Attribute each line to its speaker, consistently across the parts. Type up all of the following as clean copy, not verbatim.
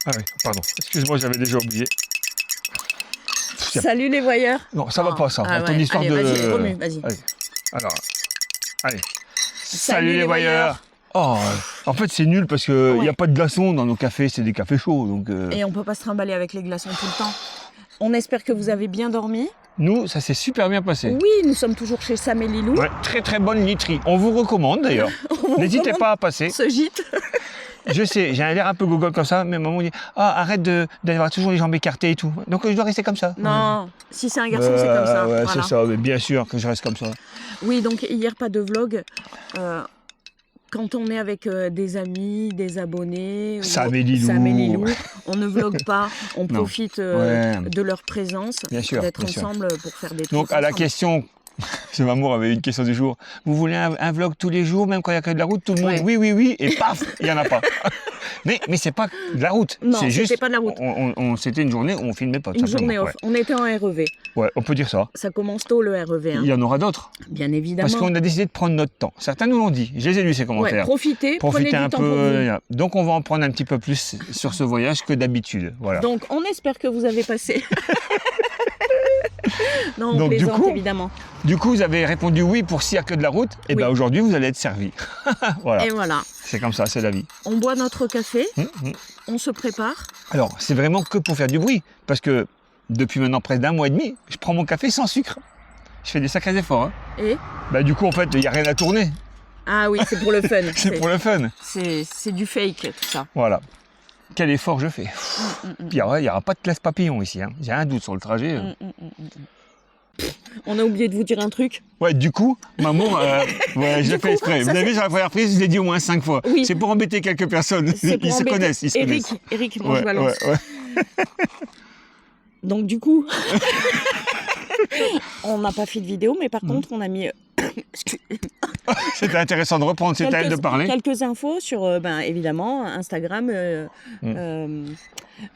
Speaker 1: Ah oui, pardon. Excuse-moi, j'avais déjà oublié. Tiens.
Speaker 2: Salut les voyeurs.
Speaker 1: Non, ça va pas ça.
Speaker 2: Ah
Speaker 1: Ton
Speaker 2: ouais.
Speaker 1: histoire
Speaker 2: Allez,
Speaker 1: de...
Speaker 2: vas-y, remue, vas-y.
Speaker 1: Allez. Alors, allez.
Speaker 2: Salut les voyeurs.
Speaker 1: Oh, en fait, c'est nul parce qu'il n'y
Speaker 2: Ouais.
Speaker 1: a pas de glaçons dans nos cafés, c'est des cafés chauds. Donc,
Speaker 2: Et on peut pas se trimballer avec les glaçons tout le temps. On espère que vous avez bien dormi.
Speaker 1: nous, ça s'est super bien passé.
Speaker 2: Oui, nous sommes toujours chez Sam et Lilou.
Speaker 1: Ouais, très très bonne literie. On vous recommande d'ailleurs. N'hésitez pas à passer.
Speaker 2: Ce gîte.
Speaker 1: Je sais, j'ai un l'air un peu gogol comme ça, mais maman dit arrête d'avoir toujours les jambes écartées et tout. Donc je dois rester comme ça.
Speaker 2: Non, si c'est un garçon, c'est comme ça.
Speaker 1: Ouais,
Speaker 2: Voilà.
Speaker 1: c'est ça, mais bien sûr que je reste comme ça.
Speaker 2: Oui, donc hier, pas de vlog. Quand on est avec des amis, des abonnés,
Speaker 1: Sam et Lilou.
Speaker 2: On ne vlogue pas, on
Speaker 1: Non.
Speaker 2: profite
Speaker 1: Ouais.
Speaker 2: de leur présence,
Speaker 1: Bien sûr,
Speaker 2: d'être
Speaker 1: bien sûr.
Speaker 2: ensemble pour faire des trucs
Speaker 1: Donc à la
Speaker 2: ensemble.
Speaker 1: question, ce Mamour avait une question du jour. Vous voulez un vlog tous les jours, même quand il n'y a que de la route, tout le monde
Speaker 2: Ouais.
Speaker 1: oui, oui, oui, et paf, il n'y en a pas. mais c'est pas de la route.
Speaker 2: Non,
Speaker 1: c'est
Speaker 2: c'était
Speaker 1: juste,
Speaker 2: pas de la route.
Speaker 1: C'était une journée où on filmait pas. tout
Speaker 2: Une
Speaker 1: simplement.
Speaker 2: journée off. On était en REV.
Speaker 1: Ouais, on peut dire ça.
Speaker 2: Ça commence tôt le REV, hein.
Speaker 1: Il y en aura d'autres.
Speaker 2: Bien évidemment.
Speaker 1: Parce qu'on a décidé de prendre notre temps. Certains nous l'ont dit. Je les ai lus ces
Speaker 2: Ouais,
Speaker 1: commentaires.
Speaker 2: profitez, prenez
Speaker 1: Profitez
Speaker 2: du
Speaker 1: un
Speaker 2: temps pour vous.
Speaker 1: peu. Donc on va en prendre un petit peu plus sur ce voyage que d'habitude. Voilà.
Speaker 2: Donc on espère que vous avez passé. Non, on
Speaker 1: Donc, du
Speaker 2: plaisante
Speaker 1: coup,
Speaker 2: évidemment.
Speaker 1: Du coup, vous avez répondu oui pour s'il n'y a que de la route. Et
Speaker 2: Oui.
Speaker 1: bien aujourd'hui, vous allez être servi. Voilà.
Speaker 2: Et voilà,
Speaker 1: C'est comme ça, c'est la vie.
Speaker 2: on boit notre café,
Speaker 1: Hum, hum.
Speaker 2: on se prépare.
Speaker 1: Alors, c'est vraiment que pour faire du bruit. Parce que depuis maintenant près d'1 mois et demi, je prends mon café sans sucre. Je fais des sacrés efforts. Hein.
Speaker 2: Et
Speaker 1: Bah, du coup, en fait, il n'y a rien à tourner.
Speaker 2: ah oui, c'est pour le fun.
Speaker 1: C'est pour le fun.
Speaker 2: C'est du fake tout ça.
Speaker 1: Voilà. Quel effort je fais. Puis, il n'y aura pas de classe papillon ici. Hein. J'ai un doute sur le trajet.
Speaker 2: On a oublié de vous dire un truc.
Speaker 1: Ouais, du coup, maman, ouais, je l'ai fait exprès. Vous
Speaker 2: ça
Speaker 1: avez
Speaker 2: fait-
Speaker 1: vu, sur la première prise, je l'ai dit au moins 5 fois.
Speaker 2: Oui.
Speaker 1: C'est pour embêter quelques personnes.
Speaker 2: C'est pour
Speaker 1: Ils se
Speaker 2: embêter-
Speaker 1: connaissent, ils se connaissent.
Speaker 2: Eric, moi
Speaker 1: Ouais,
Speaker 2: je balance.
Speaker 1: ouais, ouais.
Speaker 2: Donc du coup, on n'a pas fait de vidéo, mais par contre, on a mis
Speaker 1: C'était intéressant de reprendre, c'était à elle de parler.
Speaker 2: quelques infos sur, ben, évidemment, Instagram,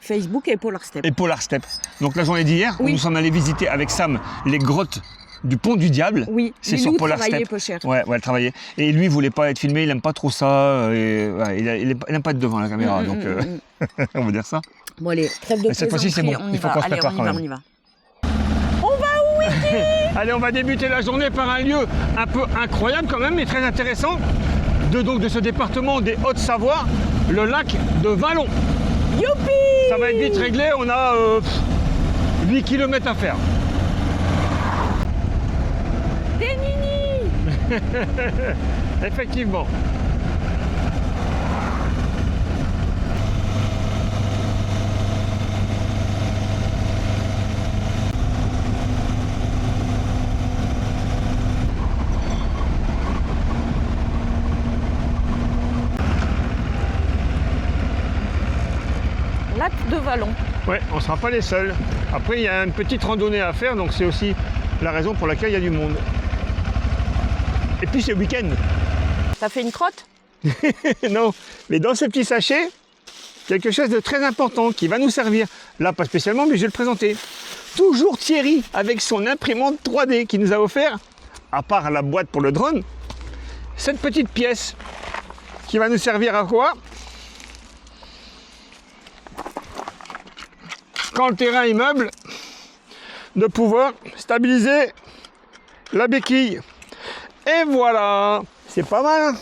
Speaker 2: Facebook et Polar Step.
Speaker 1: Et Polar Step. Donc la journée d'hier,
Speaker 2: Oui.
Speaker 1: nous sommes allés visiter avec Sam les grottes du Pont du Diable.
Speaker 2: Oui,
Speaker 1: C'est
Speaker 2: Lilou
Speaker 1: sur Polar
Speaker 2: travaillait
Speaker 1: Step.
Speaker 2: peu cher.
Speaker 1: Ouais, elle travaillait. Et lui, il voulait pas être filmé, il aime pas trop ça. Et, ouais, il aime pas être devant la caméra, donc on va dire ça.
Speaker 2: Bon allez, trêve de
Speaker 1: Mais cette fois-ci, c'est bon.
Speaker 2: plaisanterie, on y
Speaker 1: Il faut
Speaker 2: va.
Speaker 1: qu'on se
Speaker 2: Allez,
Speaker 1: prépare
Speaker 2: on y
Speaker 1: quand
Speaker 2: va,
Speaker 1: même.
Speaker 2: on y va.
Speaker 1: Allez, on va débuter la journée par un lieu un peu incroyable quand même, mais très intéressant de ce département des Hautes-Savoie, le lac de Vallon.
Speaker 2: Youpi!
Speaker 1: Ça va être vite réglé, on a 8 km à faire.
Speaker 2: Des nini!
Speaker 1: Effectivement.
Speaker 2: Lac de Vallon.
Speaker 1: Ouais, on ne sera pas les seuls. Après, il y a une petite randonnée à faire, donc c'est aussi la raison pour laquelle il y a du monde. Et puis c'est week-end.
Speaker 2: T'as fait une crotte?
Speaker 1: Non, mais dans ce petit sachet, quelque chose de très important qui va nous servir. Là, pas spécialement, mais je vais le présenter. Toujours Thierry avec son imprimante 3D qui nous a offert, à part la boîte pour le drone, cette petite pièce qui va nous servir à quoi? Quand le terrain est meuble, de pouvoir stabiliser la béquille. Et voilà, c'est pas mal. Hein.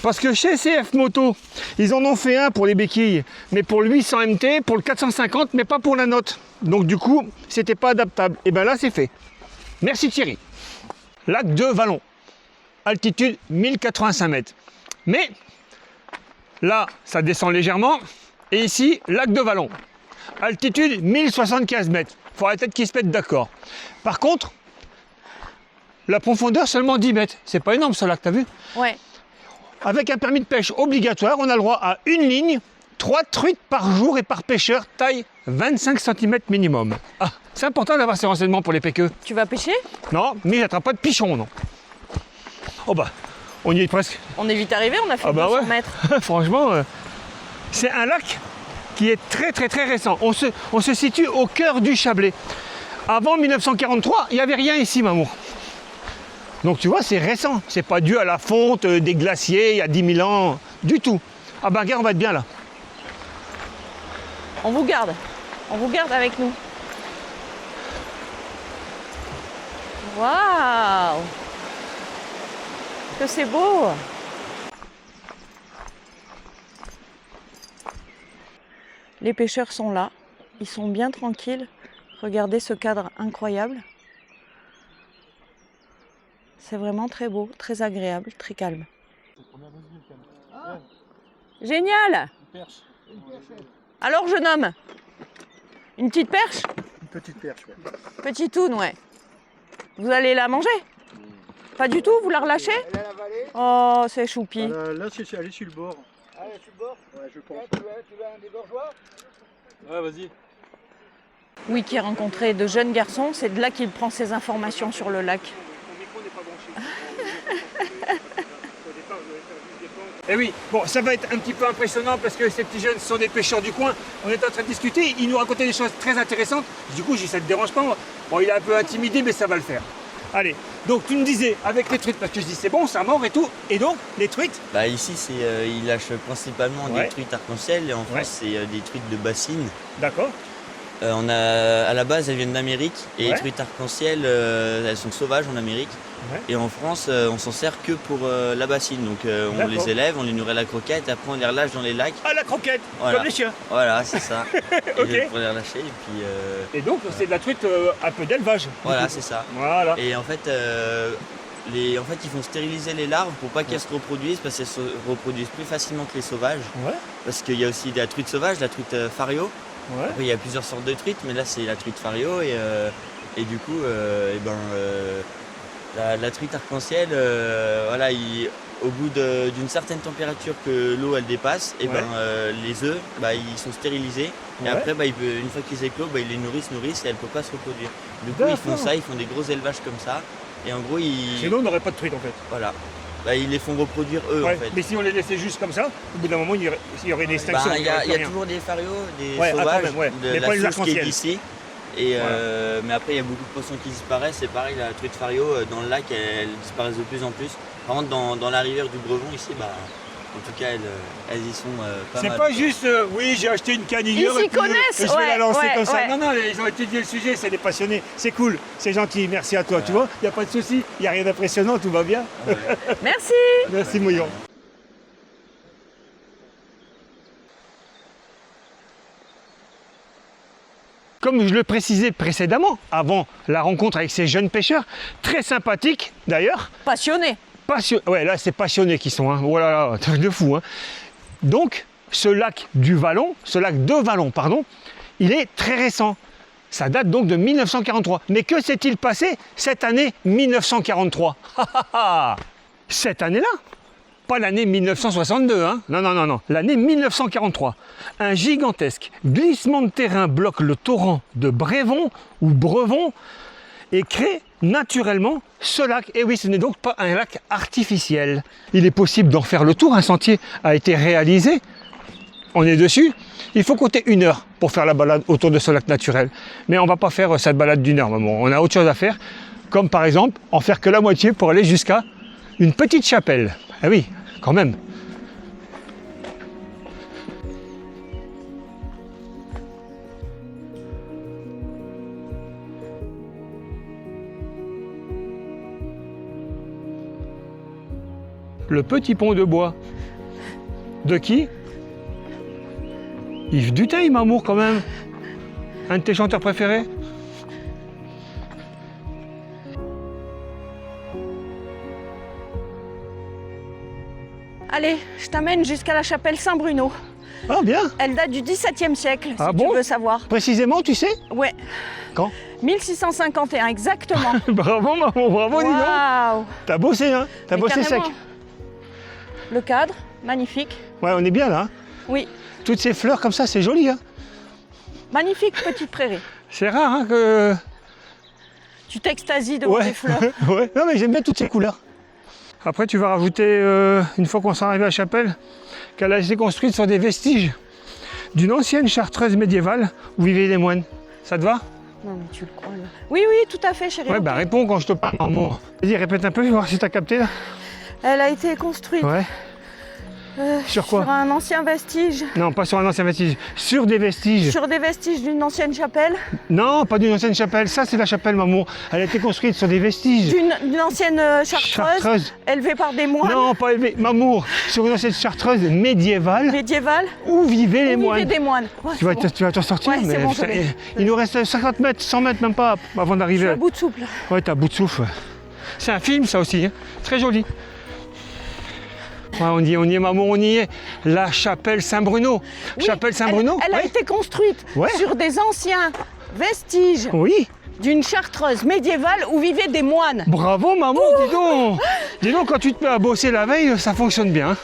Speaker 1: Parce que chez CF Moto, ils en ont fait un pour les béquilles, mais pour le 800 MT, pour le 450, mais pas pour la note. Donc du coup, c'était pas adaptable. Et bien là, c'est fait. Merci Thierry. Lac de Vallon, altitude 1085 mètres. Mais là, ça descend légèrement. Et ici, lac de Vallon, altitude 1075 mètres. Il faudrait peut-être qu'ils se mettent d'accord. Par contre, la profondeur seulement 10 mètres. C'est pas énorme ce lac, t'as vu?
Speaker 2: Ouais.
Speaker 1: Avec un permis de pêche obligatoire, on a le droit à une ligne, 3 truites par jour et par pêcheur, taille 25 cm minimum. Ah, c'est important d'avoir ces renseignements pour les péqueux.
Speaker 2: Tu vas pêcher?
Speaker 1: Non, mais il n'attrape pas de pichon, non. Oh bah, on y est presque.
Speaker 2: On est vite arrivé, on a fait
Speaker 1: Ah bah
Speaker 2: 200
Speaker 1: ouais.
Speaker 2: mètres.
Speaker 1: Franchement, c'est un lac qui est très très très récent. On se situe au cœur du Chablais. Avant 1943, il n'y avait rien ici, Mamour. Donc tu vois, c'est récent. C'est pas dû à la fonte des glaciers il y a 10 000 ans, du tout. Ah bah regarde, on va être bien là.
Speaker 2: On vous garde avec nous. Waouh! Que c'est beau! Les pêcheurs sont là, ils sont bien tranquilles. Regardez ce cadre incroyable. C'est vraiment très beau, très agréable, très calme. Génial! Alors jeune homme, une petite perche?
Speaker 1: Une petite perche, ouais.
Speaker 2: Petite toune, ouais. Vous allez la manger? Pas du tout, vous la relâchez?
Speaker 3: Elle a avalé.
Speaker 2: Oh, c'est choupi.
Speaker 3: Là, c'est allé sur le bord. Ah, sur le bord? Ouais, je pense. Là, tu veux un dégorgeoir? Ouais, vas-y.
Speaker 2: Oui, qui a rencontré de jeunes garçons, c'est de là qu'il prend ses informations sur le lac.
Speaker 1: Eh oui, bon, ça va être un petit peu impressionnant parce que ces petits jeunes sont des pêcheurs du coin. On est en train de discuter, ils nous racontaient des choses très intéressantes. Du coup, j'ai dit, ça te dérange pas? Bon, il est un peu intimidé, mais ça va le faire. Allez, donc tu me disais, avec les truites, parce que je dis c'est bon, ça mord et tout. Et donc, les truites?
Speaker 4: Bah ici, ils lâchent principalement
Speaker 1: Ouais.
Speaker 4: des truites arc-en-ciel et en France, c'est des truites de bassine.
Speaker 1: D'accord.
Speaker 4: À la base, elles viennent d'Amérique et
Speaker 1: Ouais.
Speaker 4: les truites arc-en-ciel, elles sont sauvages en Amérique.
Speaker 1: Ouais.
Speaker 4: Et en France, on s'en sert que pour la bassine. Donc on
Speaker 1: D'accord.
Speaker 4: les élève, on les nourrit à la croquette, après on les relâche dans les lacs.
Speaker 1: Ah, la croquette,
Speaker 4: Voilà.
Speaker 1: comme les chiens.
Speaker 4: Voilà, c'est ça.
Speaker 1: Ok.
Speaker 4: Et pour les relâcher. Et puis
Speaker 1: Et donc, c'est de la truite un peu d'élevage. du
Speaker 4: voilà,
Speaker 1: coup.
Speaker 4: c'est ça.
Speaker 1: Voilà.
Speaker 4: Et en fait, ils font stériliser les larves pour pas qu'elles se reproduisent parce qu'elles se reproduisent plus facilement que les sauvages.
Speaker 1: Ouais,
Speaker 4: Parce qu'il y a aussi la truite sauvage, la truite fario.
Speaker 1: ouais.
Speaker 4: Après, il y a plusieurs sortes de truites, mais là, c'est la truite fario. Et du coup, la truite arc-en-ciel, voilà, au bout d'une certaine température que l'eau elle dépasse, et
Speaker 1: Ouais.
Speaker 4: les œufs, ils sont stérilisés. Et
Speaker 1: Ouais.
Speaker 4: après, une fois qu'ils éclosent, ils les nourrissent et elle ne peut pas se reproduire. Du coup, ils font
Speaker 1: D'accord.
Speaker 4: ça, ils font des gros élevages comme ça. Et en gros,
Speaker 1: Sinon, on n'aurait pas de truite en fait.
Speaker 4: voilà. Ils les font reproduire eux
Speaker 1: Ouais,
Speaker 4: en fait.
Speaker 1: mais si on les laissait juste comme ça, au bout d'un moment, il y aurait une extinction.
Speaker 4: Il y a
Speaker 1: aurait plus rien.
Speaker 4: toujours des farios, des
Speaker 1: Ouais, quand
Speaker 4: sauvages,
Speaker 1: même, ouais.
Speaker 4: de
Speaker 1: Mais
Speaker 4: la
Speaker 1: pas les
Speaker 4: souche qui est
Speaker 1: arc-en-ciel.
Speaker 4: d'ici. Mais après, il y a beaucoup de poissons qui disparaissent. C'est pareil, la truite fario, dans le lac, elle disparaissent de plus en plus. Par contre, dans la rivière du Brevon, ici, en tout cas, elles y sont pas
Speaker 1: C'est
Speaker 4: mal.
Speaker 1: pas juste, oui, j'ai acheté une canne hier.
Speaker 2: Ils s'y
Speaker 1: et puis,
Speaker 2: connaissent,
Speaker 1: et je vais la
Speaker 2: ouais,
Speaker 1: lancer
Speaker 2: ouais,
Speaker 1: comme ça.
Speaker 2: ouais.
Speaker 1: Non, non, ils ont étudié le sujet, c'est des passionnés. C'est cool, c'est gentil, merci à toi.
Speaker 4: Voilà.
Speaker 1: Tu vois, il n'y a pas de souci, il n'y a rien d'impressionnant, tout va bien.
Speaker 2: Merci!
Speaker 1: Merci, Mouillon. Comme je le précisais précédemment, avant la rencontre avec ces jeunes pêcheurs, très sympathiques d'ailleurs,
Speaker 2: Passionné.
Speaker 1: ouais, là c'est passionnés qui sont, hein. Oh là là, truc de fou. Hein. Donc, ce lac de Vallon, pardon, il est très récent. Ça date donc de 1943. Mais que s'est-il passé cette année 1943? Cette année-là, pas l'année 1962, hein. Non, non, non, non, l'année 1943. Un gigantesque glissement de terrain bloque le torrent de Brevon et crée naturellement ce lac. Et oui, ce n'est donc pas un lac artificiel. Il est possible d'en faire le tour. Un sentier a été réalisé. On est dessus. Il faut compter 1 heure pour faire la balade autour de ce lac naturel. Mais on ne va pas faire cette balade d'1 heure. Bon, on a autre chose à faire, comme par exemple en faire que la moitié pour aller jusqu'à une petite chapelle. Ah oui, quand même. Le petit pont de bois. De qui? Yves Duteil, Mamour, quand même. Un de tes chanteurs préférés?
Speaker 2: Allez, je t'amène jusqu'à la chapelle Saint-Bruno.
Speaker 1: Ah, bien.
Speaker 2: Elle date du XVIIe siècle,
Speaker 1: Ah
Speaker 2: si
Speaker 1: bon
Speaker 2: tu veux savoir.
Speaker 1: Précisément, tu sais?
Speaker 2: Ouais,
Speaker 1: Quand?
Speaker 2: 1651, exactement.
Speaker 1: Bravo, Mamour, bravo, dis donc.
Speaker 2: Waouh!
Speaker 1: T'as bossé, hein? T'as
Speaker 2: Mais
Speaker 1: bossé sec.
Speaker 2: carrément. Le cadre, magnifique.
Speaker 1: Ouais, on est bien là. Hein.
Speaker 2: Oui,
Speaker 1: Toutes ces fleurs comme ça, c'est joli. Hein.
Speaker 2: magnifique petite prairie.
Speaker 1: C'est rare hein, que.
Speaker 2: Tu t'extasies devant
Speaker 1: Ouais.
Speaker 2: les fleurs.
Speaker 1: Ouais. Non, mais j'aime bien toutes ces couleurs. Après, tu vas rajouter, une fois qu'on sera arrivé à la chapelle, qu'elle a été construite sur des vestiges d'une ancienne chartreuse médiévale où vivaient les moines. Ça te va?
Speaker 2: Non, mais tu le crois là. Oui, oui, tout à fait, chérie.
Speaker 1: Ouais,
Speaker 2: ok.
Speaker 1: bah réponds quand je te parle. Mamour. Vas-y, répète un peu, je vais voir si t'as capté là.
Speaker 2: Elle a été construite
Speaker 1: Ouais. Sur quoi?
Speaker 2: Sur un ancien vestige.
Speaker 1: Non, pas sur un ancien vestige. Sur des vestiges.
Speaker 2: Sur des vestiges d'une ancienne chapelle.
Speaker 1: Non, pas d'une ancienne chapelle. Ça, c'est la chapelle Mamour. Elle a été construite sur des vestiges.
Speaker 2: D'une ancienne chartreuse, élevée par des moines.
Speaker 1: Non, pas élevée. Mamour, sur une ancienne chartreuse médiévale
Speaker 2: Médiévale.
Speaker 1: où vivaient les
Speaker 2: Où
Speaker 1: moines.
Speaker 2: vivaient des moines. Ouais,
Speaker 1: Tu vas,
Speaker 2: c'est bon.
Speaker 1: tu vas t'en sortir,
Speaker 2: Ouais, c'est
Speaker 1: mais
Speaker 2: bon,
Speaker 1: putain,
Speaker 2: je l'ai.
Speaker 1: il nous reste 50 mètres, 100 mètres même pas avant
Speaker 2: Je suis
Speaker 1: d'arriver.
Speaker 2: à bout de souffle.
Speaker 1: Ouais, t'as bout de souffle. C'est un film, ça aussi, hein. Très joli. Ouais, on y est, Mamour, on y est. La chapelle Saint-Bruno.
Speaker 2: Oui,
Speaker 1: Chapelle Saint-Bruno.
Speaker 2: Elle a
Speaker 1: ouais.
Speaker 2: été construite
Speaker 1: Ouais.
Speaker 2: sur des anciens vestiges
Speaker 1: Oui.
Speaker 2: d'une chartreuse médiévale où vivaient des moines.
Speaker 1: Bravo, Mamour, dis donc. Dis donc, quand tu te mets à bosser la veille, ça fonctionne bien. Hein.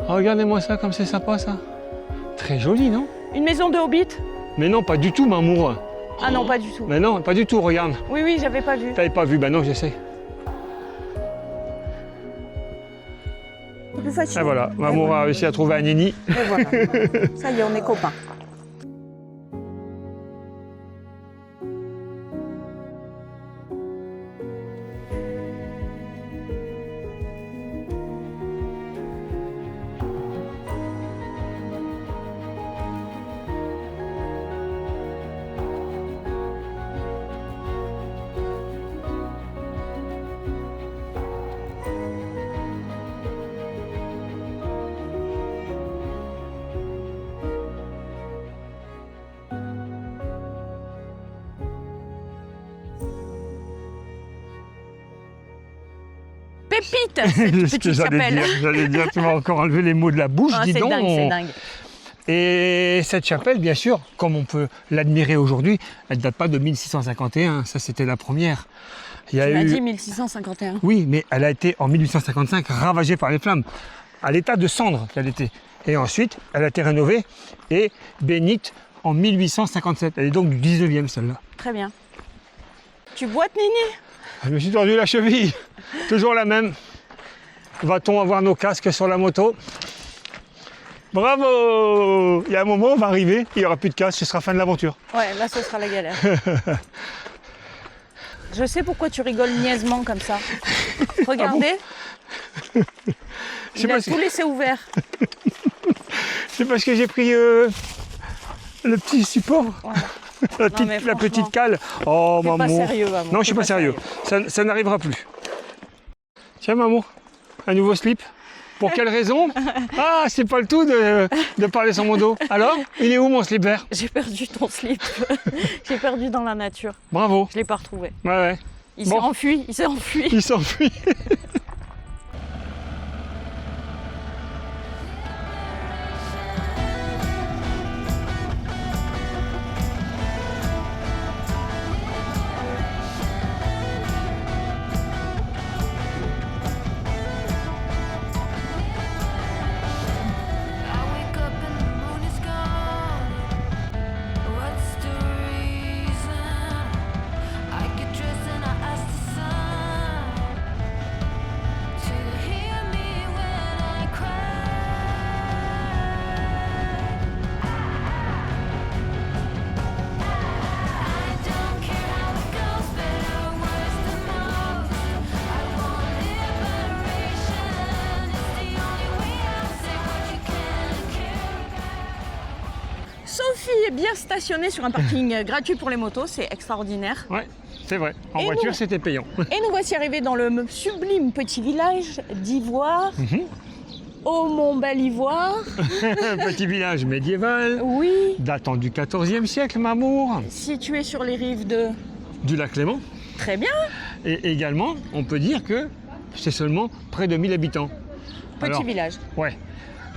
Speaker 1: Oh, regardez-moi ça, comme c'est sympa, ça. Très joli, non?
Speaker 2: Une maison de hobbit?
Speaker 1: Mais non, pas du tout, Mamour.
Speaker 2: Ah non, pas du tout.
Speaker 1: Mais non, pas du tout, regarde.
Speaker 2: Oui, oui, j'avais pas vu.
Speaker 1: T'avais pas vu, bah non, j'essaie.
Speaker 2: C'est plus facile.
Speaker 1: Et voilà, Mamour a réussi à trouver un nini.
Speaker 2: Et voilà. Ça y est, on est copains. Pépite, cette petite chapelle.
Speaker 1: J'allais dire, tu m'as encore enlevé les mots de la bouche,
Speaker 2: Ah,
Speaker 1: dis
Speaker 2: c'est
Speaker 1: donc.
Speaker 2: dingue, c'est dingue.
Speaker 1: Et cette chapelle, bien sûr, comme on peut l'admirer aujourd'hui, elle ne date pas de 1651, ça c'était la première. Il y a
Speaker 2: Tu m'as
Speaker 1: eu...
Speaker 2: dit 1651.
Speaker 1: Oui, mais elle a été en 1855 ravagée par les flammes, à l'état de cendre qu'elle était. Et ensuite, elle a été rénovée et bénite en 1857. Elle est donc du 19e celle-là.
Speaker 2: Très bien. Tu boites, Nini?
Speaker 1: Je me suis tordu la cheville, toujours la même. Va-t-on avoir nos casques sur la moto? Bravo! Il y a un moment, on va arriver, il n'y aura plus de casque, ce sera fin de l'aventure.
Speaker 2: Ouais, là, ce sera la galère. Je sais pourquoi tu rigoles niaisement comme ça. Regardez. Il a
Speaker 1: parce que-
Speaker 2: tout laissé ouvert.
Speaker 1: C'est parce que j'ai pris le petit support,
Speaker 2: Voilà.
Speaker 1: la
Speaker 2: Non, mais
Speaker 1: petite
Speaker 2: franchement,
Speaker 1: cale. Oh,
Speaker 2: t'es pas
Speaker 1: maman.
Speaker 2: sérieux, maman.
Speaker 1: Non, je suis
Speaker 2: T'es
Speaker 1: pas sérieux. Ça n'arrivera plus. Tiens, maman, un nouveau slip. Pour quelle raison? Ah, c'est pas le tout de parler sur mon dos. Alors, il est où mon slip vert?
Speaker 2: J'ai perdu ton slip. J'ai perdu dans la nature.
Speaker 1: Bravo.
Speaker 2: Je l'ai pas retrouvé.
Speaker 1: Ouais, ouais.
Speaker 2: Il
Speaker 1: Bon.
Speaker 2: s'est enfui. Il s'est enfui.
Speaker 1: Il s'enfuit.
Speaker 5: I wake up and the moon is gone. What's the reason? I get dressed and I ask the sun to hear me when I cry. I don't care how it goes, better or worse than most. I want liberation. It's the only way out. Say what you can and care.
Speaker 2: Sophie est bien stationnée sur un parking gratuit pour les motos. C'est extraordinaire.
Speaker 1: Ouais, c'est vrai. En
Speaker 2: Et
Speaker 1: voiture,
Speaker 2: nous
Speaker 1: c'était payant.
Speaker 2: Et nous voici arrivés dans le sublime petit village d'Ivoire. Au Mont-Bel-Ivoire.
Speaker 1: Petit village médiéval,
Speaker 2: Oui.
Speaker 1: datant du XIVe siècle, Mamour,
Speaker 2: Situé sur les rives de...
Speaker 1: du lac Léman.
Speaker 2: Très bien.
Speaker 1: Et également, on peut dire que c'est seulement près de 1000 habitants.
Speaker 2: Petit
Speaker 1: Alors,
Speaker 2: village.
Speaker 1: Ouais.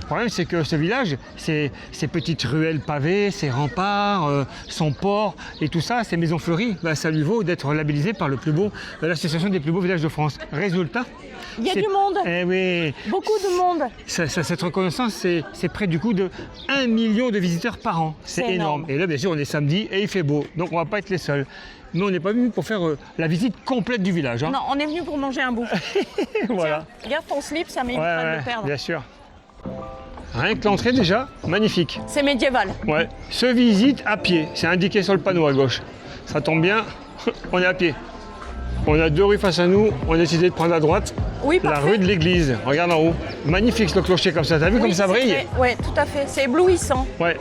Speaker 1: Le problème, c'est que ce village, ces petites ruelles pavées, ses remparts, son port et tout ça, ces maisons fleuries, bah, ça lui vaut d'être labellisé par l'association des plus beaux villages de France. Résultat,
Speaker 2: Il y a
Speaker 1: c'est-
Speaker 2: du monde.
Speaker 1: eh oui,
Speaker 2: Beaucoup de monde.
Speaker 1: cette reconnaissance, c'est près du coup de 1 million de visiteurs par an. C'est
Speaker 2: C'est
Speaker 1: énorme.
Speaker 2: énorme.
Speaker 1: Et là, bien sûr, on est samedi et il fait beau, donc on va pas être les seuls. Mais on n'est pas venu pour faire la visite complète du village. Hein.
Speaker 2: Non, on est venu pour manger un bout.
Speaker 1: Voilà.
Speaker 2: Tiens, regarde ton slip, ça m'évitera
Speaker 1: Ouais,
Speaker 2: de
Speaker 1: ouais,
Speaker 2: le perdre.
Speaker 1: bien sûr. Rien que l'entrée déjà, magnifique.
Speaker 2: C'est médiéval.
Speaker 1: Ouais. Se visite à pied. C'est indiqué sur le panneau à gauche. Ça tombe bien, on est à pied. On a 2 rues face à nous, on a décidé de prendre à droite
Speaker 2: Oui,
Speaker 1: la
Speaker 2: parfait.
Speaker 1: rue de l'église. Regarde en haut. Magnifique le clocher comme ça, t'as vu
Speaker 2: Oui,
Speaker 1: comme ça
Speaker 2: c'est
Speaker 1: brille?
Speaker 2: vrai. Ouais, tout à fait. C'est éblouissant.
Speaker 1: Ouais.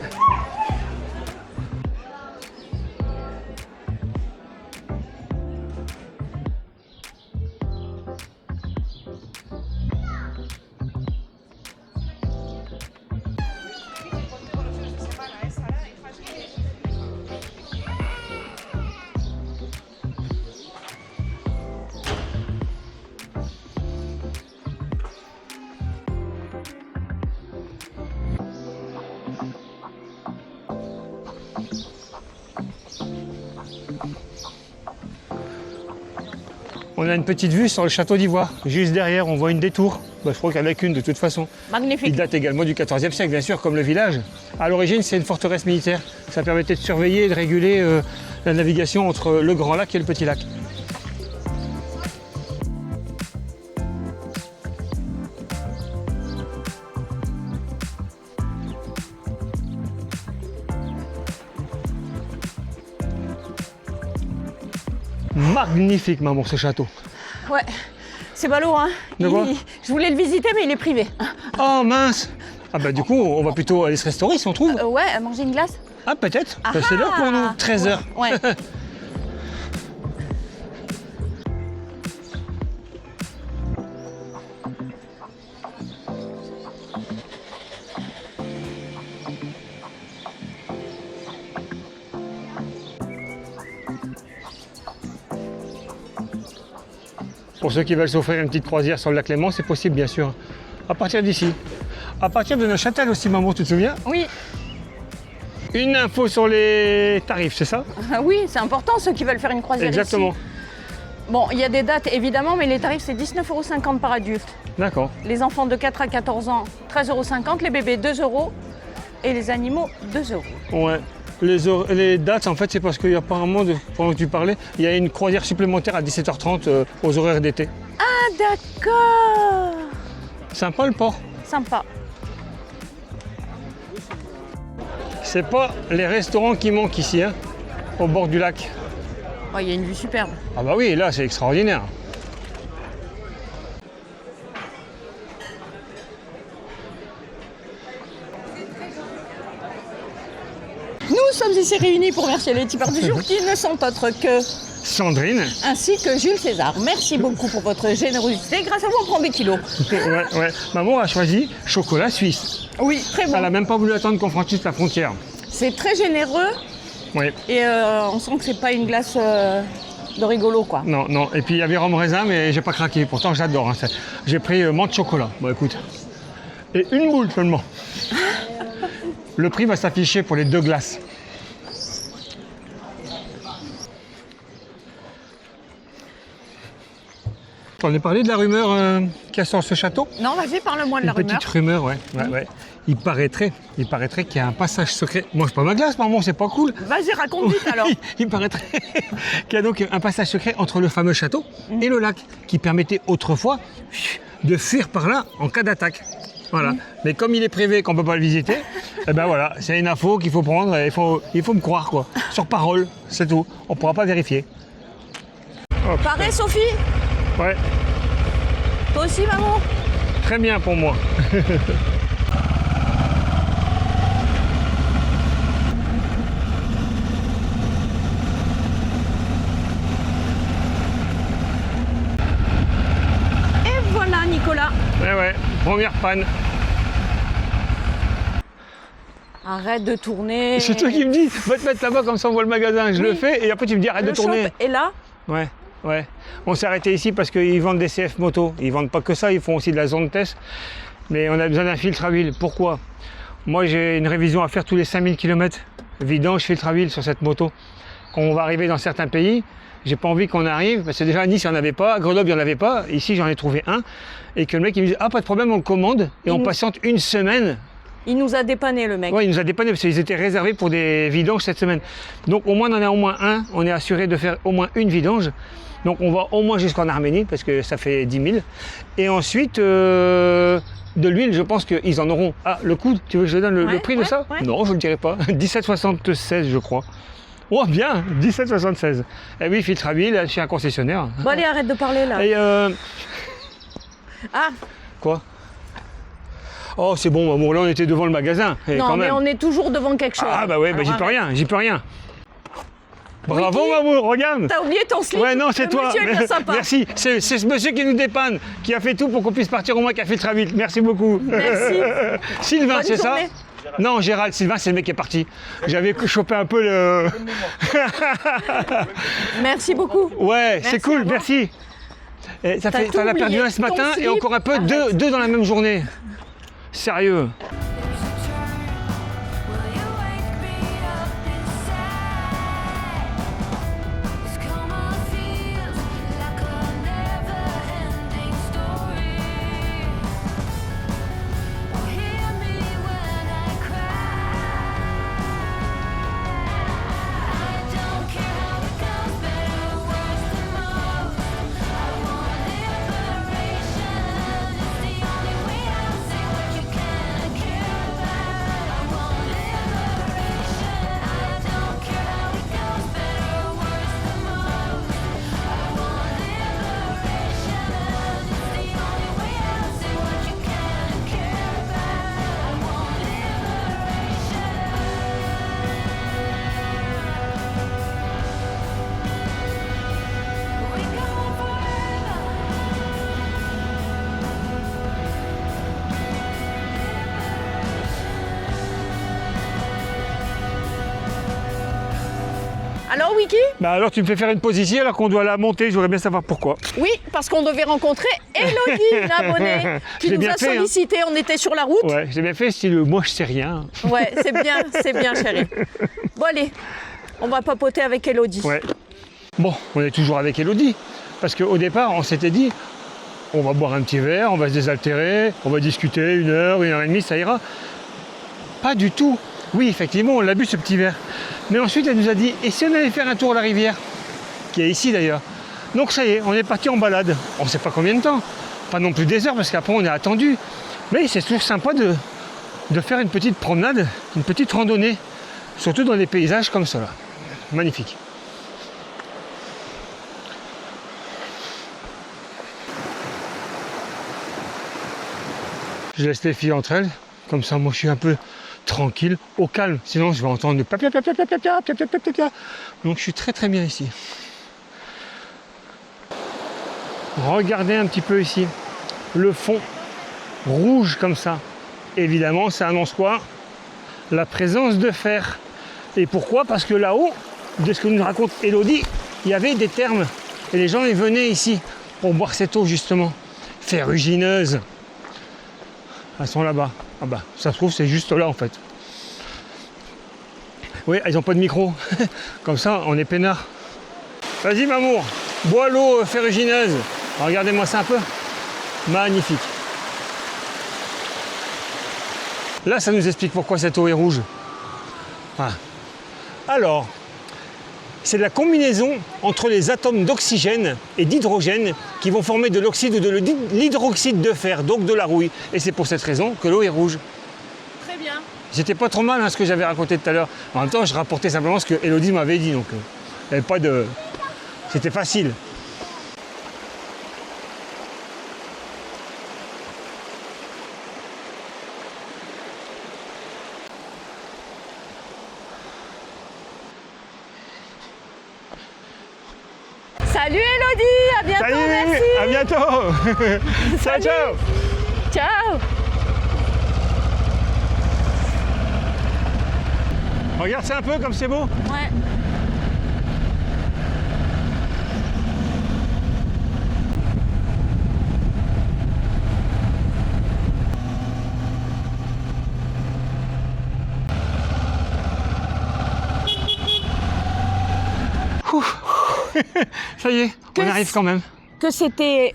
Speaker 1: On a une petite vue sur le château d'Ivoire. Juste derrière, on voit une des tours. Bah, je crois qu'il n'y en a qu'une de toute façon. Il
Speaker 2: Magnifique.
Speaker 1: date également du XIVe siècle, bien sûr, comme le village. À l'origine, c'est une forteresse militaire. Ça permettait de surveiller et de réguler la navigation entre le Grand Lac et le Petit Lac. Magnifique, maman, ce château.
Speaker 2: Ouais. C'est ballot, hein.
Speaker 1: De quoi
Speaker 2: Je voulais le visiter, mais il est privé.
Speaker 1: Oh mince! Ah bah du coup, on va plutôt aller se restaurer si on trouve.
Speaker 2: Ouais, manger une glace.
Speaker 1: Ah peut-être. Bah, c'est l'heure pour nous, 13h.
Speaker 2: Ouais.
Speaker 1: Pour ceux qui veulent s'offrir une petite croisière sur le lac Léman, c'est possible bien sûr. À partir d'ici. À partir de Neuchâtel aussi, maman, tu te souviens?
Speaker 2: Oui.
Speaker 1: Une info sur les tarifs, c'est ça?
Speaker 2: Oui, c'est important, ceux qui veulent faire une croisière
Speaker 1: Exactement.
Speaker 2: ici. Bon, il y a des dates évidemment, mais les tarifs c'est 19,50 € par adulte.
Speaker 1: D'accord.
Speaker 2: Les enfants de 4 à 14 ans, 13,50 €, les bébés 2 € et les animaux 2 €.
Speaker 1: Ouais. Les dates, en fait, c'est parce qu'apparemment, pendant que tu parlais, il y a une croisière supplémentaire à 17h30 aux horaires d'été.
Speaker 2: Ah d'accord.
Speaker 1: Sympa le port.
Speaker 2: Sympa.
Speaker 1: C'est pas les restaurants qui manquent ici, hein, au bord du lac.
Speaker 2: Oh, il y a une vue superbe.
Speaker 1: Ah bah oui, là, c'est extraordinaire.
Speaker 2: Nous sommes ici réunis pour remercier les tipeurs du jour qui ne sont autres que
Speaker 1: Sandrine.
Speaker 2: ainsi que Jules César. Merci beaucoup pour votre générosité. Grâce à vous, on prend des kilos.
Speaker 1: Ouais. Maman a choisi chocolat suisse.
Speaker 2: Oui, très bon.
Speaker 1: Elle n'a même pas voulu attendre qu'on franchisse la frontière.
Speaker 2: C'est très généreux
Speaker 1: Oui.
Speaker 2: et on sent que c'est pas une glace de rigolo, quoi.
Speaker 1: Non. Et puis il y avait rhum raisin, mais j'ai pas craqué. Pourtant, j'adore. Hein. J'ai pris menthe chocolat. Bon, écoute. Et une boule seulement. Le prix va s'afficher pour les 2 glaces. T'en as parlé de la rumeur qu'il y a sur ce château?
Speaker 2: Non, vas-y, parle-moi de la
Speaker 1: Une petite rumeur, ouais. Il paraîtrait qu'il y a un passage secret. Mange pas ma glace, maman, c'est pas cool.
Speaker 2: Vas-y, raconte vite alors.
Speaker 1: Il paraîtrait qu'il y a donc un passage secret entre le fameux château et le lac qui permettait autrefois de fuir par là en cas d'attaque. Voilà. Mais comme il est privé, qu'on ne peut pas le visiter, eh ben voilà, c'est une info qu'il faut prendre et il faut me croire, quoi. Sur parole, c'est tout. On ne pourra pas vérifier. Oh,
Speaker 2: Pareil, Sophie?
Speaker 1: ouais,
Speaker 2: Toi aussi, maman?
Speaker 1: très bien pour moi.
Speaker 2: Et voilà, Nicolas.
Speaker 1: Ouais, première panne.
Speaker 2: Arrête de tourner.
Speaker 1: C'est toi qui me dis, va te mettre là-bas comme ça on voit le magasin. Je le fais et après tu me dis arrête de
Speaker 2: Le shop
Speaker 1: tourner.
Speaker 2: est là.
Speaker 1: Ouais. On s'est arrêté ici parce qu'ils vendent des CF moto. Ils vendent pas que ça, ils font aussi de la zone test. Mais on a besoin d'un filtre à huile. Pourquoi? Moi j'ai une révision à faire tous les 5000 km. Vidange, filtre à huile sur cette moto. Quand on va arriver dans certains pays, j'ai pas envie qu'on arrive, parce que déjà à Nice il n'y en avait pas, à Grenoble il n'y en avait pas, ici j'en ai trouvé un. Et que le mec il me dit ah pas de problème, on le commande et on patiente une semaine.
Speaker 2: Il nous a dépanné, le mec.
Speaker 1: Ouais, il nous a dépanné parce qu'ils étaient réservés pour des vidanges cette semaine. Donc au moins on en a au moins un, on est assuré de faire au moins une vidange. Donc on va au moins jusqu'en Arménie parce que ça fait 10 000. Et ensuite de l'huile, je pense qu'ils en auront. Ah, le coût, tu veux que je donne le prix de ça?
Speaker 2: Ouais.
Speaker 1: Non, je ne le dirai pas. 17,76 je crois. Oh bien, 17,76. Eh oui, filtre à huile chez un concessionnaire.
Speaker 2: Bon allez, arrête de parler là.
Speaker 1: Et
Speaker 2: Ah
Speaker 1: quoi? Oh c'est bon, bon là on était devant le magasin. Et
Speaker 2: non,
Speaker 1: quand
Speaker 2: mais
Speaker 1: même.
Speaker 2: on est toujours devant quelque chose.
Speaker 1: Ah bah ouais, bah,
Speaker 2: Alors,
Speaker 1: j'y peux
Speaker 2: arrête.
Speaker 1: rien, j'y peux rien. Bravo
Speaker 2: Wiki,
Speaker 1: Mamour, regarde.
Speaker 2: T'as oublié ton slip?
Speaker 1: Ouais non, c'est
Speaker 2: Le
Speaker 1: toi.
Speaker 2: monsieur est bien sympa.
Speaker 1: Merci, c'est ce monsieur qui nous dépanne, qui a fait tout pour qu'on puisse partir au moins qu'à filtre à huile. Merci beaucoup.
Speaker 2: Merci.
Speaker 1: Sylvain,
Speaker 2: Bonne
Speaker 1: c'est ça?
Speaker 2: journée.
Speaker 1: Non, Gérald, Sylvain, c'est le mec qui est parti. J'avais chopé un peu le...
Speaker 2: Merci beaucoup.
Speaker 1: Ouais, c'est
Speaker 2: Merci,
Speaker 1: cool,
Speaker 2: au revoir.
Speaker 1: merci. Et ça
Speaker 2: T'as
Speaker 1: fait,
Speaker 2: tout
Speaker 1: t'en as perdu
Speaker 2: oublié,
Speaker 1: un ce
Speaker 2: ton
Speaker 1: matin et
Speaker 2: slip,
Speaker 1: encore un peu,
Speaker 2: arrête.
Speaker 1: deux dans la même journée. Sérieux.
Speaker 5: There's a turn. Will you wake me up inside? This coma feels like a never-ending story. Oh, hear me when I cry. I don't care how it goes, better or worse than most. I want liberation. It's the only way I'll say what you can and care about. I want liberation. I don't care how it goes, better or worse than most. I want liberation. It's the only way I'll say what you can and care about. I want liberation. We go forever.
Speaker 2: Alors Wiki?
Speaker 1: Bah alors tu me fais faire une pause ici alors qu'on doit la monter, je voudrais bien savoir pourquoi.
Speaker 2: Oui, parce qu'on devait rencontrer Elodie, une abonnée, qui
Speaker 1: Je l'ai
Speaker 2: nous
Speaker 1: bien
Speaker 2: a
Speaker 1: fait, hein.
Speaker 2: sollicité. On était sur la route.
Speaker 1: Ouais, j'ai bien fait, style moi je sais rien.
Speaker 2: Ouais, c'est bien, chérie. Bon, allez, on va papoter avec Elodie.
Speaker 1: Ouais. Bon, on est toujours avec Elodie. Parce qu'au départ, on s'était dit, on va boire un petit verre, on va se désaltérer, on va discuter 1 heure, 1 heure et demie, ça ira. Pas du tout. Oui, effectivement, on l'a bu ce petit verre. Mais ensuite, elle nous a dit, et si on allait faire un tour à la rivière, qui est ici d'ailleurs. Donc ça y est, on est parti en balade. On ne sait pas combien de temps. Pas non plus des heures, parce qu'après on est attendu. Mais c'est toujours sympa de faire une petite promenade, une petite randonnée. Surtout dans des paysages comme cela. Magnifique. Je laisse les filles entre elles, comme ça moi je suis un peu tranquille, au calme, sinon je vais entendre du pia, pia, pia, pia, pia, pia, pia, pia, pia, pia, pia. Donc je suis très très bien ici. Regardez un petit peu ici, le fond rouge comme ça. Évidemment ça annonce quoi? La présence de fer. Et pourquoi? Parce que là-haut, de ce que nous raconte Elodie, il y avait des thermes. Et les gens ils venaient ici pour boire cette eau justement, ferrugineuse. Elles sont là-bas. Ah bah, ça se trouve, c'est juste là en fait. Oui, ils n'ont pas de micro. Comme ça, on est peinard. Vas-y, Mamour, bois l'eau ferrugineuse. Regardez-moi ça un peu. Magnifique. Là, ça nous explique pourquoi cette eau est rouge. Ah. Alors, c'est la combinaison entre les atomes d'oxygène et d'hydrogène qui vont former de l'oxyde ou de l'hydroxyde de fer, donc de la rouille. Et c'est pour cette raison que l'eau est rouge.
Speaker 2: Très bien.
Speaker 1: C'était pas trop mal hein, ce que j'avais raconté tout à l'heure. En même temps, je rapportais simplement ce que Elodie m'avait dit. Donc, il n'y avait pas de... C'était facile.
Speaker 2: Salut Elodie, à bientôt,
Speaker 1: Salut,
Speaker 2: merci.
Speaker 1: à bientôt. Ciao, ciao.
Speaker 2: Ciao.
Speaker 1: Regarde ça un peu comme c'est beau.
Speaker 2: Ouais.
Speaker 1: Ça y est, on
Speaker 2: Que
Speaker 1: arrive quand même.
Speaker 2: Que c'était.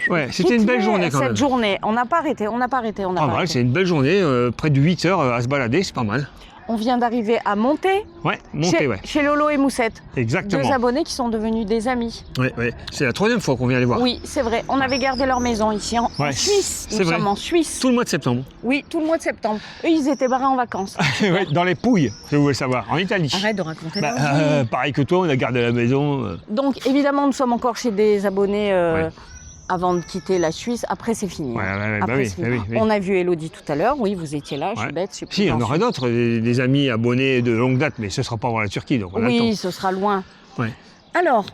Speaker 1: Ouais, c'était une belle journée quand
Speaker 2: cette
Speaker 1: même.
Speaker 2: journée. On n'a pas arrêté, on n'a pas arrêté, on n'a
Speaker 1: Pas
Speaker 2: pas
Speaker 1: mal,
Speaker 2: arrêté.
Speaker 1: c'est une belle journée, près de 8 heures à se balader, c'est pas mal.
Speaker 2: On vient d'arriver à Monter,
Speaker 1: Ouais, monter, ouais.
Speaker 2: chez Lolo et Moussette.
Speaker 1: Exactement.
Speaker 2: 2 abonnés qui sont devenus des amis.
Speaker 1: Ouais, ouais. C'est la 3e fois qu'on vient les voir.
Speaker 2: Oui, c'est vrai. On avait gardé leur maison ici en
Speaker 1: Ouais,
Speaker 2: Suisse.
Speaker 1: c'est
Speaker 2: Nous
Speaker 1: vrai.
Speaker 2: sommes en Suisse.
Speaker 1: Tout le mois de septembre.
Speaker 2: Oui, tout le mois de septembre. Eux, ils étaient barrés en vacances.
Speaker 1: Ouais, dans les Pouilles, si vous voulez savoir, en Italie.
Speaker 2: Arrête de raconter
Speaker 1: Bah,
Speaker 2: leur vie.
Speaker 1: pareil que toi, on a gardé la maison.
Speaker 2: Donc, évidemment, nous sommes encore chez des abonnés
Speaker 1: Ouais.
Speaker 2: avant de quitter la Suisse. Après, c'est fini.
Speaker 1: Ouais, ouais, ouais,
Speaker 2: Après,
Speaker 1: bah oui,
Speaker 2: c'est
Speaker 1: bah
Speaker 2: fini.
Speaker 1: oui, oui.
Speaker 2: On a vu Elodie tout à l'heure. Oui, vous étiez là. Je suis
Speaker 1: Ouais.
Speaker 2: bête. Je suis
Speaker 1: Si, il y en
Speaker 2: plus
Speaker 1: aura d'autres, des amis abonnés de longue date, mais ce ne sera pas avant la Turquie, donc on
Speaker 2: Oui,
Speaker 1: attend.
Speaker 2: ce sera loin.
Speaker 1: Ouais.
Speaker 2: Alors.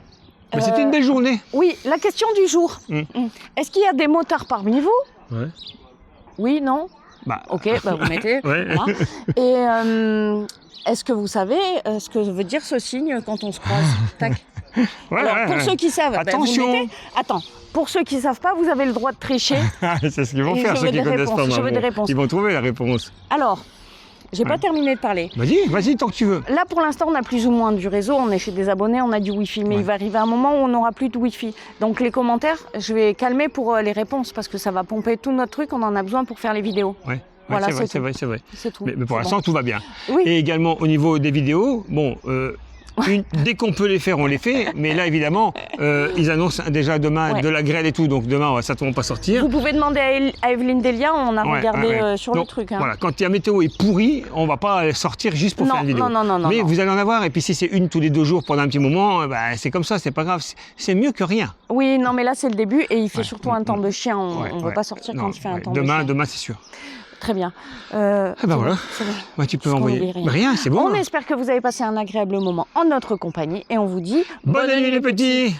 Speaker 1: Mais c'était une belle journée.
Speaker 2: Oui, la question du jour.
Speaker 1: Mm.
Speaker 2: Est-ce qu'il y a des motards parmi vous?
Speaker 1: Ouais.
Speaker 2: Oui, non?
Speaker 1: Bah,
Speaker 2: Ok, bah vous mettez.
Speaker 1: Ouais.
Speaker 2: Voilà. Et est-ce que vous savez ce que veut dire ce signe quand on se croise? Tac.
Speaker 1: ouais,
Speaker 2: Alors,
Speaker 1: ouais,
Speaker 2: pour
Speaker 1: ouais.
Speaker 2: ceux qui savent, ben, vous
Speaker 1: Attention.
Speaker 2: mettez. Attends, pour ceux qui ne savent pas, vous avez le droit de tricher.
Speaker 1: C'est ce qu'ils vont
Speaker 2: Et
Speaker 1: faire,
Speaker 2: je
Speaker 1: ceux
Speaker 2: veux
Speaker 1: qui
Speaker 2: des
Speaker 1: connaissent pas
Speaker 2: réponses, je veux
Speaker 1: Marmont.
Speaker 2: des réponses.
Speaker 1: Ils vont trouver la réponse.
Speaker 2: Alors, j'ai pas
Speaker 1: Ouais.
Speaker 2: terminé de parler.
Speaker 1: Vas-y, tant que tu veux.
Speaker 2: Là, pour l'instant, on a plus ou moins du réseau. On est chez des abonnés, on a du Wi-Fi. Mais
Speaker 1: Ouais.
Speaker 2: il va arriver un moment où on n'aura plus de Wi-Fi. Donc, les commentaires, je vais calmer pour les réponses parce que ça va pomper tout notre truc. On en a besoin pour faire les vidéos.
Speaker 1: Ouais.
Speaker 2: Voilà,
Speaker 1: c'est vrai,
Speaker 2: c'est
Speaker 1: c'est
Speaker 2: tout.
Speaker 1: vrai, c'est vrai.
Speaker 2: C'est tout.
Speaker 1: Mais pour
Speaker 2: C'est
Speaker 1: l'instant,
Speaker 2: bon.
Speaker 1: tout va bien.
Speaker 2: Oui.
Speaker 1: Et également, au niveau des vidéos, bon, dès qu'on peut les faire, on les fait. Mais là, évidemment, ils annoncent déjà demain
Speaker 2: Ouais.
Speaker 1: de la grêle et tout. Donc demain, on va certainement pas sortir.
Speaker 2: Vous pouvez demander à Evelyne Delia. On a
Speaker 1: Ouais,
Speaker 2: regardé
Speaker 1: ouais, ouais.
Speaker 2: sur
Speaker 1: Donc,
Speaker 2: le truc. Hein.
Speaker 1: Voilà, quand la météo est pourrie, on va pas sortir juste pour
Speaker 2: Non,
Speaker 1: faire une vidéo.
Speaker 2: non,
Speaker 1: Mais
Speaker 2: non.
Speaker 1: vous allez en avoir, et puis si c'est une tous les 2 jours pendant un petit moment, bah, c'est comme ça, c'est pas grave. C'est mieux que rien.
Speaker 2: Oui, non, mais là, c'est le début et il fait
Speaker 1: Ouais.
Speaker 2: surtout un temps de chien. On
Speaker 1: Ouais,
Speaker 2: ne veut
Speaker 1: ouais.
Speaker 2: pas sortir
Speaker 1: Non,
Speaker 2: quand il fait un
Speaker 1: ouais.
Speaker 2: temps de chien.
Speaker 1: Demain, c'est sûr.
Speaker 2: Très bien.
Speaker 1: ben
Speaker 2: c'est bon,
Speaker 1: voilà.
Speaker 2: c'est bon.
Speaker 1: Ouais, tu peux
Speaker 2: Parce qu'on
Speaker 1: envoyer.
Speaker 2: oublie rien.
Speaker 1: Mais rien, c'est bon.
Speaker 2: On
Speaker 1: hein.
Speaker 2: espère que vous avez passé un agréable moment en notre compagnie et on vous dit
Speaker 1: Bonne nuit les petits.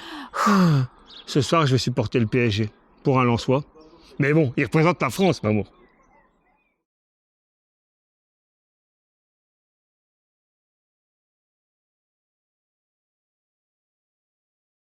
Speaker 1: Ce soir, je vais supporter le PSG pour un Lensois. Mais bon, il représente la France, maman.